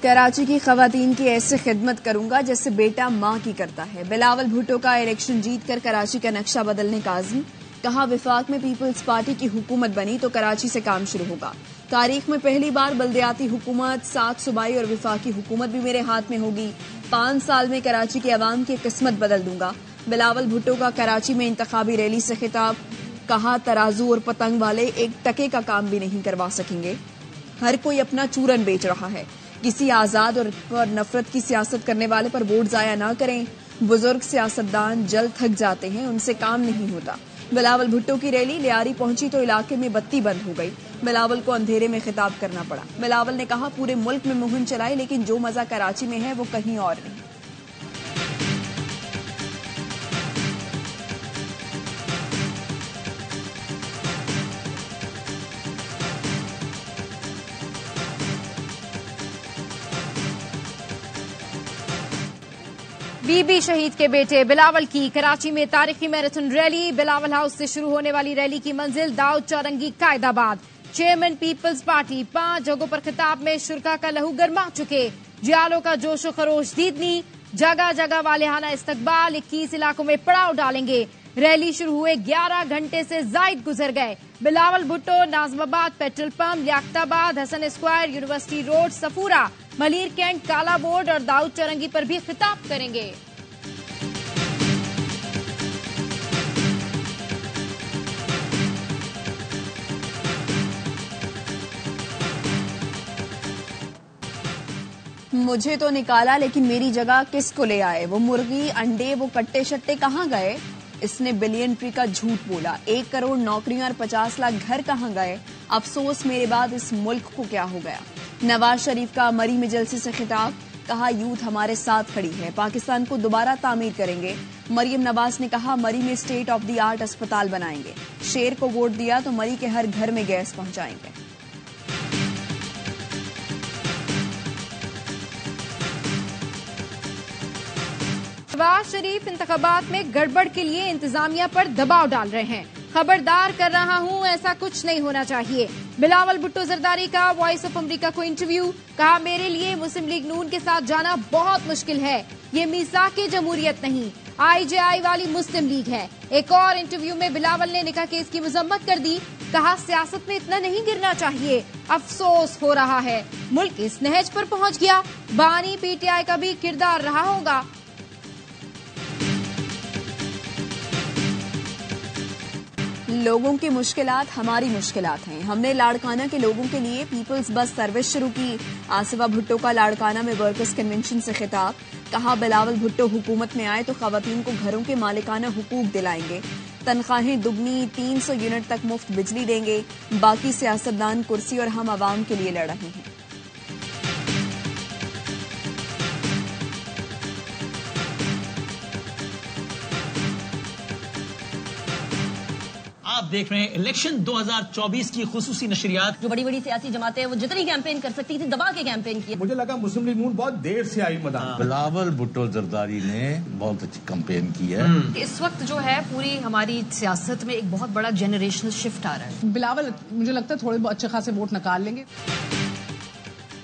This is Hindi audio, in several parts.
कराची की खवातीन की ऐसे खिदमत करूंगा जैसे बेटा माँ की करता है। बिलावल भुट्टो का इलेक्शन जीतकर कराची का नक्शा बदलने का आज़म। कहा विफाक में पीपल्स पार्टी की हुकूमत बनी तो कराची से काम शुरू होगा। तारीख में पहली बार बल्दियाती हुकूमत, 7 सूबाई और विफाकी हुकूमत भी मेरे हाथ में होगी। 5 साल में कराची के अवाम की किस्मत बदल दूंगा। बिलावल भुट्टो का कराची में इंतखाबी रैली से खिताब। कहा तराजू और पतंग वाले एक टके का काम भी नहीं करवा सकेंगे। हर कोई अपना चूरन बेच रहा है। किसी आजाद और पर नफरत की सियासत करने वाले पर वोट जाया ना करें। बुजुर्ग सियासतदान जल्द थक जाते हैं, उनसे काम नहीं होता। बिलावल भुट्टो की रैली लियारी पहुंची तो इलाके में बत्ती बंद हो गई। बिलावल को अंधेरे में खिताब करना पड़ा। बिलावल ने कहा पूरे मुल्क में मुहिम चलाई, लेकिन जो मजा कराची में है वो कहीं और नहीं। बीबी शहीद के बेटे बिलावल की कराची में तारीखी मैराथन रैली। बिलावल हाउस से शुरू होने वाली रैली की मंजिल Daud Chaurangi Qaidabad. Chairman People's Party 5 जगहों पर खिताब में शुरका का लहू गरमा चुके। जियालों का जोशो खरोश दीदनी, जगह जगह वालेहाना इस्तकबाल। 21 इलाकों में पड़ाव डालेंगे। रैली शुरू हुए 11 घंटे से जायद गुजर गए। Bilawal Bhutto Nazimabad petrol pump, Liaquatabad, Hasan square, university road, Safoora, Malir cantt, Kala board और दाऊद चौरंगी पर भी खिताब करेंगे। मुझे तो निकाला, लेकिन मेरी जगह किसको ले आए? वो मुर्गी, अंडे, वो कट्टे शट्टे कहाँ गए? इसने बिलियनट्री का झूठ बोला। 1 करोड़ नौकरियां और 50 लाख घर कहाँ गए? अफसोस मेरे बाद इस मुल्क को क्या हो गया? नवाज शरीफ का मरी में जलसे से खिताब। कहा यूथ हमारे साथ खड़ी है, पाकिस्तान को दोबारा तामीर करेंगे। मरियम नवाज ने कहा मरी में स्टेट ऑफ द आर्ट अस्पताल बनाएंगे। शेर को वोट दिया तो मरी के हर घर में गैस पहुंचाएंगे। नवाज शरीफ इंतखाबात में गड़बड़ के लिए इंतजामिया पर दबाव डाल रहे हैं। खबरदार कर रहा हूं, ऐसा कुछ नहीं होना चाहिए। बिलावल भुट्टो जरदारी का वॉइस ऑफ अमेरिका को इंटरव्यू। कहा मेरे लिए मुस्लिम लीग नून के साथ जाना बहुत मुश्किल है। ये मीसाके जमहूरियत नहीं, IJI वाली मुस्लिम लीग है। एक और इंटरव्यू में बिलावल ने निकाह केस की मजम्मत कर दी। कहा सियासत में इतना नहीं गिरना चाहिए, अफसोस हो रहा है। मुल्क इस नहज पर पहुंच गया, बानी PTI का भी किरदार रहा होगा। लोगों की मुश्किलात हमारी मुश्किलात हैं। हमने लाड़काना के लोगों के लिए पीपल्स बस सर्विस शुरू की। आसिफा भुट्टो का लाड़काना में वर्कर्स कन्वेंशन से खिताब। कहा बिलावल भुट्टो हुकूमत में आए तो खवातीन को घरों के मालिकाना हुकूक दिलाएंगे। तनख्वाहें दुगनी, 300 यूनिट तक मुफ्त बिजली देंगे। बाकी सियासतदान कुर्सी और हम आवाम के लिए लड़ रहे हैं। आप देख रहे हैं इलेक्शन 2024 की खुसूसी नशरियात। जो बड़ी बड़ी सियासी जमातें हैं वो जितनी कैंपेन कर सकती थी दबा के कैंपेन की। मुझे लगा मुस्लिम लीग नून बहुत देर से आई मैदान। बिलावल भुट्टो जरदारी ने बहुत अच्छी कैंपेन की है। इस वक्त जो है पूरी हमारी सियासत में एक बहुत बड़ा जनरेशनल शिफ्ट आ रहा है। बिलावल मुझे लगता है थोड़े अच्छे खासे वोट निकाल लेंगे।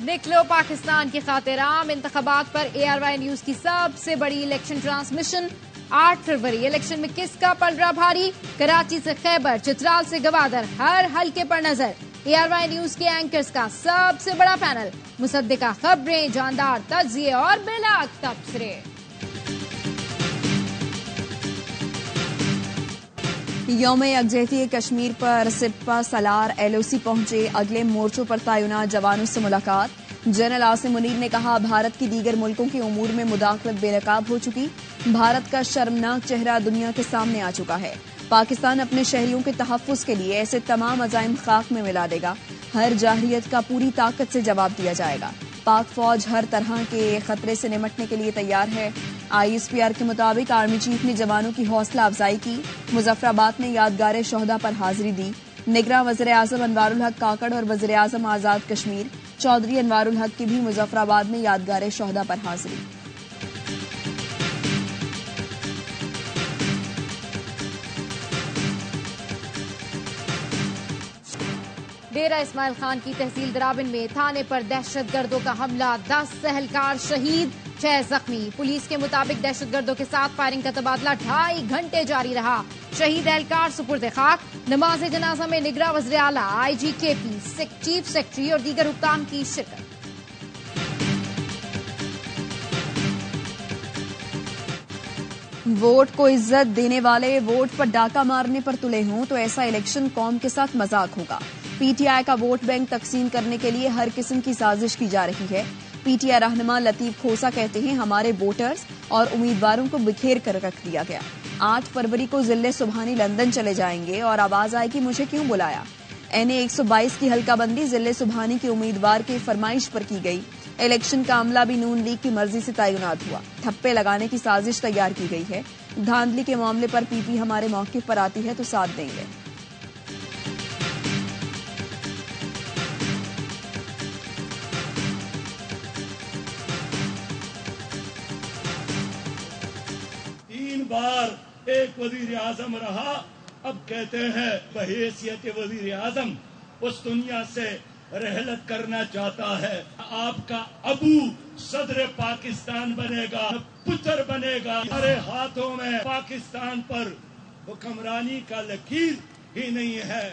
निकलो पाकिस्तान की खातिर आम इंतखाबात पर ARY न्यूज की सबसे बड़ी इलेक्शन ट्रांसमिशन। 8 फरवरी इलेक्शन में किसका पलड़ा भारी? कराची से खैबर, चित्राल से गवादर, हर हल्के पर नजर। ARY न्यूज के एंकर्स का सबसे बड़ा पैनल, मुसद्दिका खबरें, जानदार तज्जिए और बिला तबसरे। यौम यकजहती कश्मीर पर सिपा सलार LOC पहुंचे। अगले मोर्चों पर तैनात जवानों से मुलाकात। जनरल आसिम मुनीर ने कहा भारत की दीगर मुल्कों के उमूर में मुदाखलत बेनकाब हो चुकी। भारत का शर्मनाक चेहरा दुनिया के सामने आ चुका है। पाकिस्तान अपने शहरियों के तहफ्फुज़ के लिए ऐसे तमाम अज़ाइम खाक में मिला देगा। हर जाहिलियत का पूरी ताकत से जवाब दिया जाएगा। पाक फौज हर तरह के खतरे से निमटने के लिए तैयार है। ISPR के मुताबिक आर्मी चीफ ने जवानों की हौसला अफजाई की। मुजफ्फराबाद में यादगार शोहदा पर हाजिरी दी। निगरां वज़ीर आज़म अनवारुल हक काकड़ और वज़ीर आज़म आज़ाद कश्मीर चौधरी अनवारुल हक की भी मुजफ्फराबाद में यादगार शोहदा पर हाजिरी। डेरा इस्माइल खान की तहसील द्राबिन में थाने पर दहशतगर्दों का हमला, 10 सहलकार शहीद, 6 जख्मी। पुलिस के मुताबिक दहशतगर्दों के साथ फायरिंग का तबादला 2.5 घंटे जारी रहा। शहीद एहलकार सुपुर्द खाक। नमाज जनाजा में निगरां वज़ीर आला, IG KP, चीफ सेक्रेटरी और दीगर हुक्काम की शिरकत। वोट को इज्जत देने वाले वोट पर डाका मारने पर तुले हों तो ऐसा इलेक्शन कौम के साथ मजाक होगा। PTI का वोट बैंक तकसीम करने के लिए हर किस्म की साजिश की जा रही है। PTI रहनुमा लतीफ खोसा कहते हैं, हमारे वोटर्स और उम्मीदवारों को बिखेर कर रख दिया गया। 8 फरवरी को जिले सुबहानी लंदन चले जाएंगे और आवाज आएगी मुझे क्यों बुलाया। NA 122 की हल्काबंदी जिले सुबहानी के उम्मीदवार की फरमाइश पर की गई। इलेक्शन का अमला भी नून लीग की मर्जी से तैनात हुआ। ठप्पे लगाने की साजिश तैयार की गई है। धांधली के मामले पर PP हमारे मौके पर आती है तो साथ देंगे। बार एक वजीर आजम रहा, अब कहते हैं बहैसियत वजीर आजम उस दुनिया से रहलत करना चाहता है। आपका अबू सदर पाकिस्तान बनेगा, पुत्र बनेगा। हमारे हाथों में पाकिस्तान पर हुक्मरानी का लकीर ही नहीं है।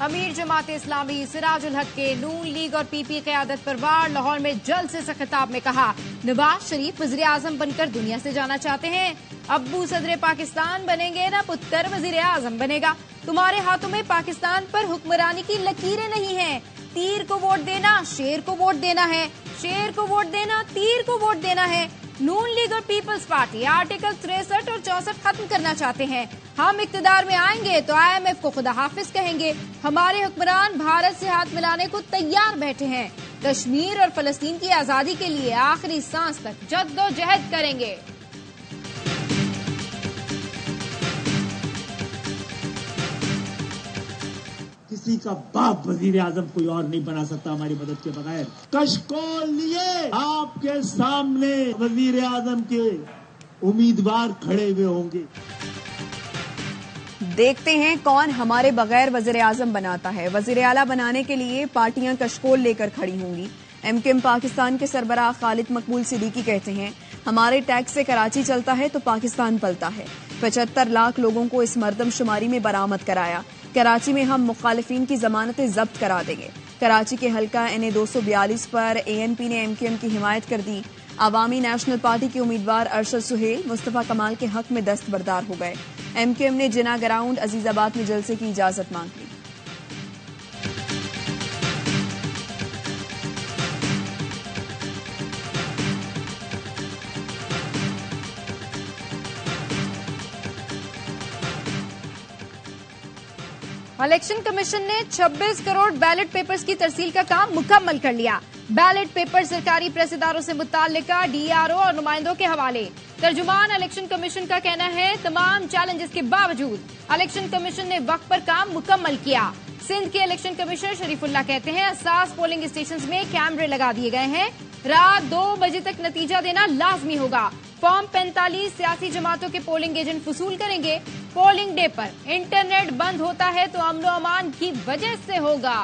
अमीर जमात इस्लामी सिराजुल हक के नून लीग और PP क़यादत पर वार। लाहौर में जल्द से खिताब में कहा, नवाज शरीफ वज़ीर आज़म बनकर दुनिया से जाना चाहते हैं। अब्बू सदर पाकिस्तान बनेंगे ना पुत्र वज़ीर आज़म बनेगा। तुम्हारे हाथों में पाकिस्तान पर हुक्मरानी की लकीरें नहीं हैं। तीर को वोट देना, शेर को वोट देना है। शेर को वोट देना, तीर को वोट देना है। नून लीग और पीपल्स पार्टी आर्टिकल 63 और 64 खत्म करना चाहते हैं। हम इक्तदार में आएंगे तो IMF को खुदा हाफिज कहेंगे। हमारे हुक्मरान भारत से हाथ मिलाने को तैयार बैठे हैं। कश्मीर और फलस्तीन की आजादी के लिए आखिरी सांस तक जद्दोजहद करेंगे। किसी का बाप वजीर आजम कोई और नहीं बना सकता हमारी मदद के बगैर। कशकोल लिए आपके सामने वजीर आजम के उम्मीदवार खड़े हुए होंगे। देखते हैं कौन हमारे बगैर वजीर आजम बनाता है। वजीर आला बनाने के लिए पार्टियां कशकोल लेकर खड़ी होंगी। MKM पाकिस्तान के सरबराह खालिद मकबूल सिद्दीकी कहते हैं, हमारे टैक्स से कराची चलता है तो पाकिस्तान पलता है। 75 लाख लोगों को इस मर्दमशुमारी में बरामद कराया। कराची में हम मुखालिफिन की जमानतें जब्त करा देंगे। कराची के हल्का NA 242 पर ANP ने MKM की हिमायत कर दी। अवामी नेशनल पार्टी के उम्मीदवार अरशद सुहेल मुस्तफा कमाल के हक में दस्तबरदार हो गए। MKM ने जिना ग्राउंड अजीजाबाद में जलसे की इजाजत मांग ली। इलेक्शन कमीशन ने 26 करोड़ बैलेट पेपर्स की तरसील का काम मुकम्मल कर लिया। बैलेट पेपर सरकारी प्रेस इदारों से मुताल्लिका DRO और नुमाइंदों के हवाले। तर्जुमान इलेक्शन कमीशन का कहना है, तमाम चैलेंजेस के बावजूद इलेक्शन कमीशन ने वक्त पर काम मुकम्मल किया। सिंध के इलेक्शन कमिश्नर शरीफुल्लाह कहते हैं, 60 पोलिंग स्टेशंस में कैमरे लगा दिए गए हैं। रात 2 बजे तक नतीजा देना लाजमी होगा। फॉर्म 45 सियासी जमातों के पोलिंग एजेंट वसूल करेंगे। पोलिंग डे पर इंटरनेट बंद होता है तो अमन व अमान की वजह से होगा।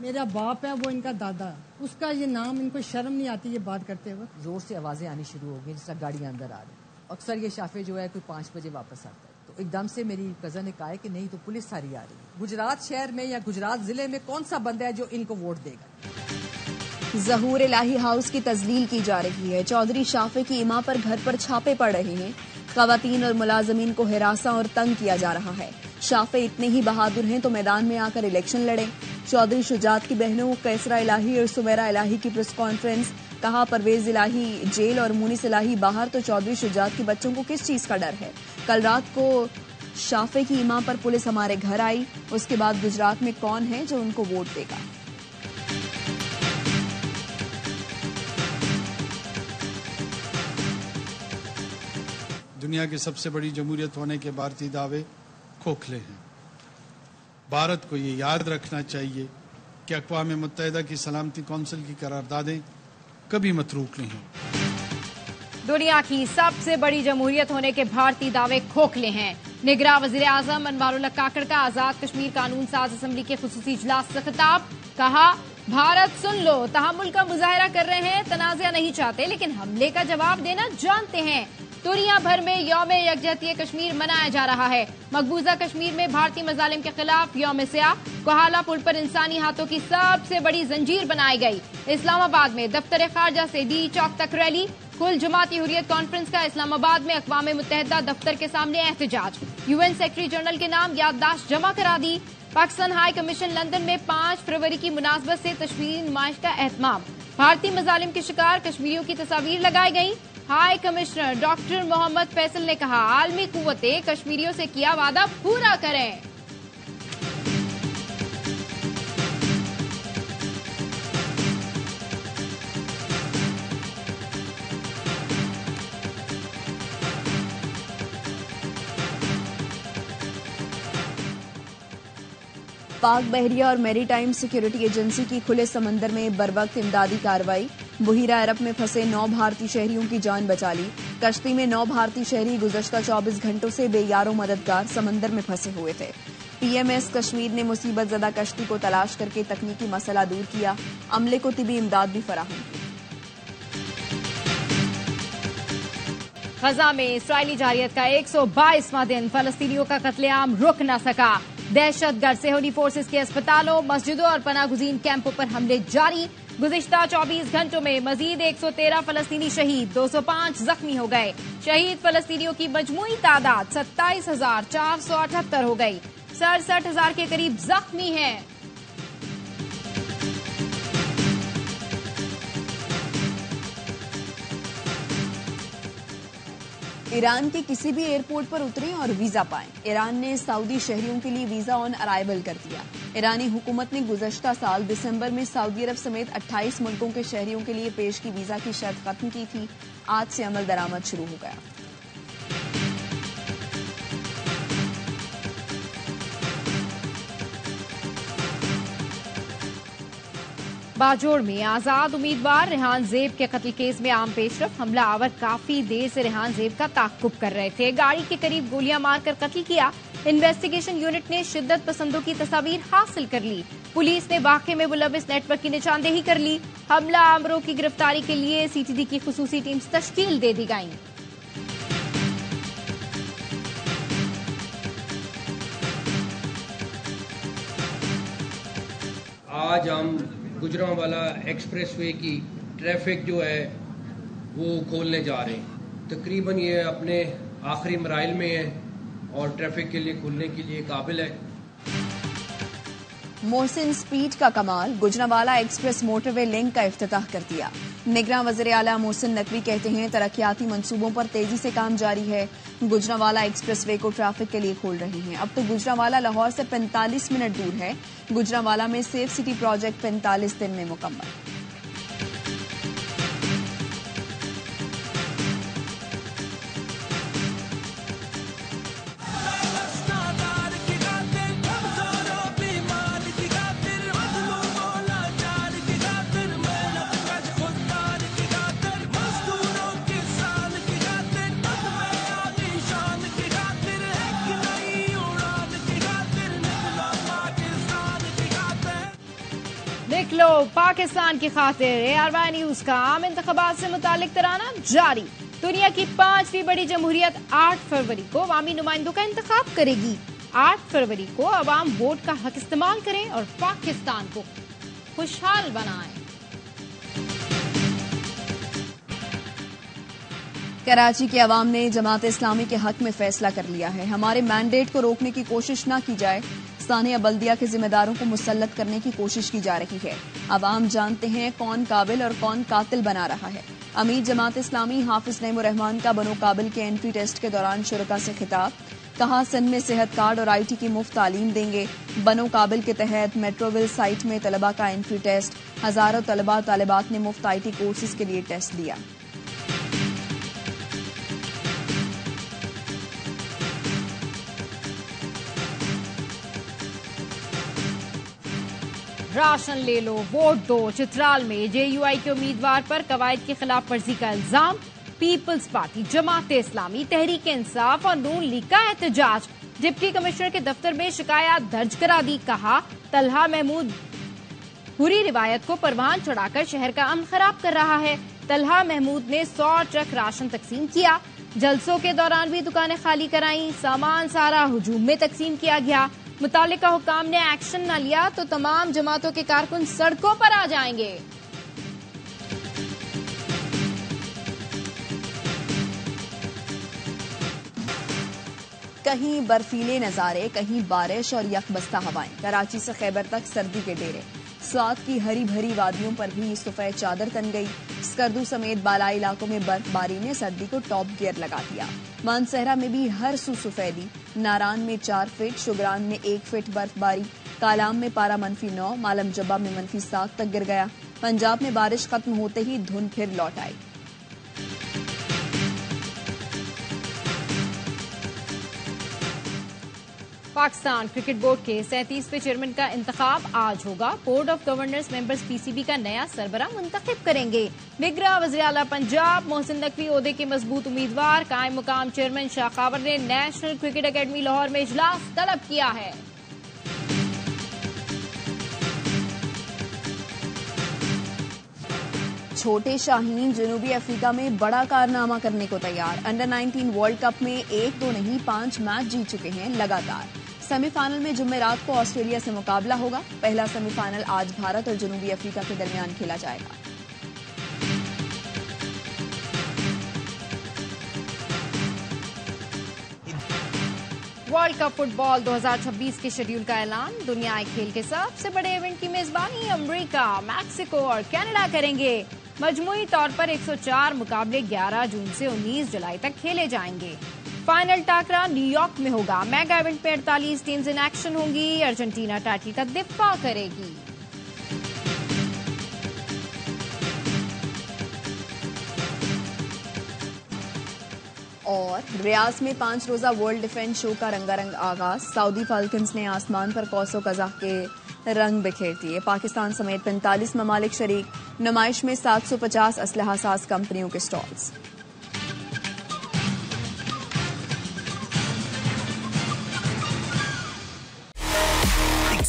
मेरा बाप है, वो इनका दादा, उसका ये नाम, इनको शर्म नहीं आती ये बात करते वक्त। जोर से आवाजें आनी शुरू हो गई, जिस तरह गाड़ियां अंदर आ रही। अक्सर ये शाफे जो है कोई 5 बजे वापस आता है, तो एकदम से मेरी कजन ने कहा कि नहीं तो पुलिस सारी आ रही है। गुजरात शहर में या गुजरात जिले में कौन सा बंदा है जो इनको वोट देगा। ज़हूर इलाही हाउस की तजलील की जा रही है। चौधरी शाफे की इमा पर घर पर छापे पड़ रहे हैं। खवातीन और मुलाजमीन को हिरासा और तंग किया जा रहा है। शाफे इतने ही बहादुर हैं तो मैदान में आकर इलेक्शन लड़ें। चौधरी शुजात की बहनों कैसरा इलाही और सुमेरा इलाही की प्रेस कॉन्फ्रेंस। कहा, परवेज इलाही जेल और मुनीस इलाही बाहर तो चौधरी शुजात के बच्चों को किस चीज का डर है। कल रात को शाफे की इमा पर पुलिस हमारे घर आई। उसके बाद गुजरात में कौन है जो उनको वोट देगा। दुनिया की सबसे बड़ी जमहूरियत होने के भारतीय दावे खोखले हैं। भारत को ये याद रखना चाहिए कि अक़वाम मुत्तहिदा की सलामती कौंसिल की करारदादें कभी मतरूक नहीं। दुनिया की सबसे बड़ी जमहूरियत होने के भारतीय दावे खोखले हैं। निगरान वजीर आजम अनवारुल्लाह काकड़ का आजाद कश्मीर कानून साज असम्बली के खुसूसी इजलास से खिताब। कहा, भारत सुन लो, तहम्मुल का मुजाहरा कर रहे हैं, तनाज़ा नहीं चाहते, लेकिन हमले का जवाब देना जानते हैं। दुनिया भर में यौम यकजहती कश्मीर मनाया जा रहा है। मकबूजा कश्मीर में भारतीय मजालिम के खिलाफ यौम स्याह। कोहाला पुल पर इंसानी हाथों की सबसे बड़ी जंजीर बनाई गई। इस्लामाबाद में दफ्तर खारजा से डी चौक तक रैली। कुल जमाती हुर्रियत कॉन्फ्रेंस का इस्लामाबाद में अक़वाम मुत्तहिदा दफ्तर के सामने एहतजाज। यूएन सेक्रेटरी जनरल के नाम याददाश्त जमा करा दी। पाकिस्तान हाई कमीशन लंदन में 5 फरवरी की मुनासबत से कश्मीरी नुमाइश का एहतमाम। भारतीय मजालिम के शिकार कश्मीरियों की तस्वीर लगाई गई। High commissioner doctor Mohammad Faisal ने कहा, आलमी कुव्वतें कश्मीरियों से किया वादा पूरा करें। पाक बहरिया और मैरीटाइम सिक्योरिटी एजेंसी की खुले समंदर में बरवक्त इमदादी कार्रवाई। बुहीरा अरब में फंसे 9 भारतीय शहरियों की जान बचा ली। कश्ती में 9 भारतीय शहरी गुज़श्ता 24 घंटों से बेयारो मददगार समंदर में फंसे हुए थे। पीएमएस कश्मीर ने मुसीबत ज़दा कश्ती को तलाश करके तकनीकी मसला दूर किया। अमले को तिबी इमदाद भी फराहम की। गजा में इसराइली जारियत का 122वां दिन, फलस्तीनियों का कत्लेआम रुक न सका। दहशतगर्द सेहूनी फोर्सेस के अस्पतालों, मस्जिदों और पनागुज़ीन कैंपों पर हमले जारी। गुज़िश्ता 24 घंटों में मजीद 113 फलस्तीनी शहीद, 205 जख्मी हो गए। शहीद फलस्तीनियों की मजमूई तादाद 27,478 हो गई। 67,000 के करीब जख्मी हैं। ईरान के किसी भी एयरपोर्ट पर उतरें और वीजा पाएं। ईरान ने सऊदी शहरियों के लिए वीजा ऑन अराइवल कर दिया। ईरानी हुकूमत ने गुज़श्ता साल दिसंबर में सऊदी अरब समेत 28 मुल्कों के शहरियों के लिए पेश की वीजा की शर्त खत्म की थी। आज से अमल दरामद शुरू हो गया। बाजोड़ में आजाद उम्मीदवार रेहान जेब के कत्ल केस में आम पेशरफ। हमला आवर काफी देर से रेहान जेब का ताक्कुब कर रहे थे। गाड़ी के करीब गोलियां मारकर कत्ल किया। इन्वेस्टिगेशन यूनिट ने शिद्दत पसंदों की तस्वीर हासिल कर ली। पुलिस ने वाक़े में मुलविस नेटवर्क की निशानदेही कर ली। हमला आमरों की गिरफ्तारी के लिए सीटीडी की खुसूसी टीम तश्कील दे दी गई। आज हम गुजरांवाला एक्सप्रेसवे की ट्रैफिक जो है वो खोलने जा रहे हैं। तकरीबन ये अपने आखिरी मराइल में है और ट्रैफिक के लिए खुलने के लिए काबिल है। मोहसिन स्पीड का कमाल, गुजरांवाला एक्सप्रेस मोटरवे लिंक का इफ्तिताह कर दिया। निगरान वज़ीर आला मोहसिन नकवी कहते हैं, तरक्याती मंसूबों पर तेजी से काम जारी है। गुजरांवाला एक्सप्रेसवे को ट्रैफिक के लिए खोल रहे हैं। अब तो गुजरांवाला लाहौर से 45 मिनट दूर है। गुजरांवाला में सेफ सिटी प्रोजेक्ट 45 दिन में मुकम्मल। निकलो पाकिस्तान की खातिर। ARY न्यूज का आम इंतखाबात से मुतालिक तराना जारी। दुनिया की 5वीं बड़ी जमहूरियत 8 फरवरी को अवामी नुमाइंदों का इंतखाब करेगी। 8 फरवरी को अवाम वोट का हक इस्तेमाल करें और पाकिस्तान को खुशहाल बनाएं। कराची के अवाम ने जमात इस्लामी के हक में फैसला कर लिया है। हमारे मैंडेट को रोकने की कोशिश न की जाए। स्थानीय बल्दिया के जिम्मेदारों को मुसल्लत करने की कोशिश की जा रही है। अवाम जानते हैं कौन काबिल और कौन कातिल बना रहा है। अमीर जमात इस्लामी हाफिज नईमुर रहमान का बनो काबिल के एंट्री टेस्ट के दौरान शुरका से खिताब। कहा, सिंध में सेहत कार्ड और IT की मुफ्त तालीम देंगे। बनो काबिल के तहत मेट्रोविल साइट में तलबा का एंट्री टेस्ट। हजारों तलबा तालिबात ने मुफ्त IT कोर्सेज के लिए टेस्ट दिया। राशन ले लो, वोट दो। चित्राल में JUI के उम्मीदवार पर कवायद की खिलाफ वर्जी का इल्जाम। पीपल्स पार्टी, जमाते इस्लामी, तहरीक इंसाफ और नून लीग का एहतजाज। डिप्टी कमिश्नर के दफ्तर में शिकायत दर्ज करा दी। कहा तलहा महमूद बुरी रिवायत को परवान चढ़ाकर शहर का अमन खराब कर रहा है। तलहा महमूद ने 100 ट्रक राशन तकसीम किया। जलसों के दौरान भी दुकानें खाली कराई। सामान सारा हुजूम में तकसीम किया गया। मुतालिका हुकाम ने एक्शन न लिया तो तमाम जमातों के कारकुन सड़कों पर आ जाएंगे। कहीं बर्फीले नजारे, कहीं बारिश और यकबस्ता हवाएं। कराची से खैबर तक सर्दी के डेरे। स्वात की हरी भरी वादियों पर भी सफेद चादर तन गई। स्कर्दू समेत बालाई इलाकों में बर्फबारी ने सर्दी को टॉप गियर लगा दिया। मानसहरा में भी हर सू सफेदी। नारान में 4 फीट, शुगरान में 1 फीट बर्फबारी। कालाम में पारा -9, मालम जब्बा में -7 तक गिर गया। पंजाब में बारिश खत्म होते ही धुंध फिर लौट आई। पाकिस्तान क्रिकेट बोर्ड के 37वें चेयरमैन का इंतखाब आज होगा। Board of governors members PCB का नया सरबराह मुंतखब करेंगे। बिगरा वज़ीर आला पंजाब मोहसिन नकवी ओहदे के मजबूत उम्मीदवार। कायम मुकाम चेयरमैन शाह कावर ने नेशनल क्रिकेट अकेडमी लाहौर में इजलास तलब किया है। छोटे शाहीन जनूबी अफ्रीका में बड़ा कारनामा करने को तैयार। अंडर 19 वर्ल्ड कप में 1-2 नहीं 5 मैच जीत चुके हैं लगातार। सेमीफाइनल में जुमेरात को ऑस्ट्रेलिया से मुकाबला होगा। पहला सेमीफाइनल आज भारत और जनूबी अफ्रीका के दरमियान खेला जाएगा। वर्ल्ड कप फुटबॉल 2026 के शेड्यूल का ऐलान। दुनिया खेल के सबसे बड़े इवेंट की मेजबानी अमेरिका, मैक्सिको और कनाडा करेंगे। मजमूई तौर पर 104 मुकाबले 11 जून से 19 जुलाई तक खेले जाएंगे। फाइनल टाकरा न्यूयॉर्क में होगा। मेगा इवेंट में 48 टीम्स इन एक्शन होंगी। अर्जेंटीना टाइटल का दिफा करेगी। और रियाज में 5 रोजा वर्ल्ड डिफेंस शो का रंगारंग आगाज। सऊदी फाल्कन्स ने आसमान पर कौसो कज़ा के रंग बिखेर दिए। पाकिस्तान समेत 45 ममालिक शरीक। नुमाइश में 750 असलहा साज कंपनियों के stalls.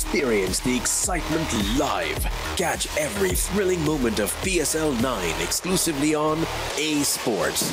Experience the excitement live. Catch every thrilling moment of PSL 9 exclusively on A Sports.